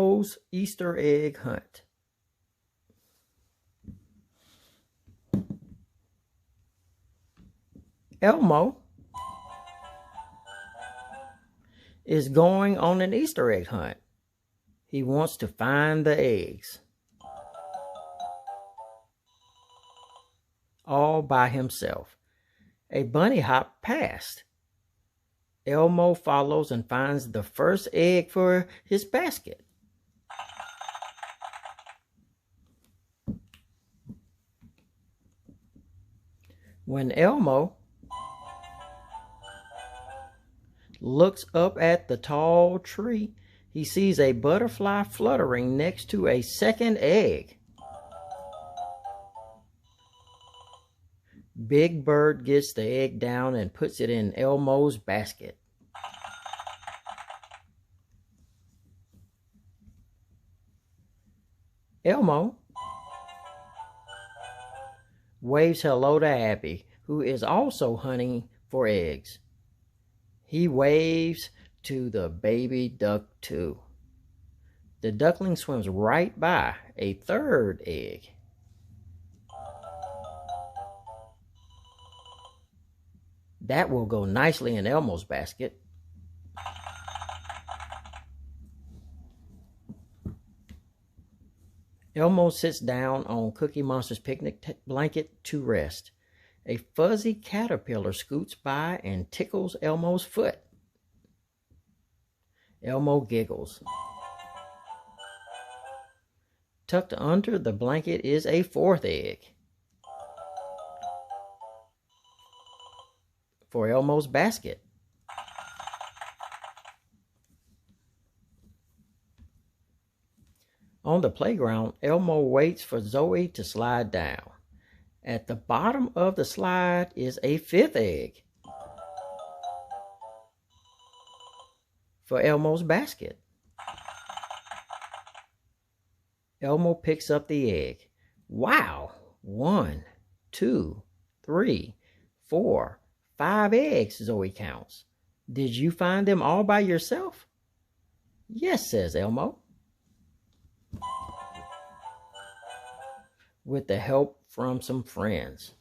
Elmo's Easter egg hunt. Elmo is going on an Easter egg hunt. He wants to find the eggs. All by himself. A bunny hop passed. Elmo follows and finds the first egg for his basket. When Elmo looks up at the tall tree, he sees a butterfly fluttering next to a second egg. Big Bird gets the egg down and puts it in Elmo's basket. Elmo waves hello to Abby, who is also hunting for eggs. He waves to the baby duck too. The duckling swims right by a third egg. That will go nicely in Elmo's basket. Elmo sits down on Cookie Monster's picnic blanket to rest. A fuzzy caterpillar scoots by and tickles Elmo's foot. Elmo giggles. Tucked under the blanket is a fourth egg for Elmo's basket. On the playground, Elmo waits for Zoe to slide down. At the bottom of the slide is a fifth egg for Elmo's basket. Elmo picks up the egg. Wow! 1, 2, 3, 4, 5 eggs, Zoe counts. Did you find them all by yourself? Yes, says Elmo. With the help from some friends.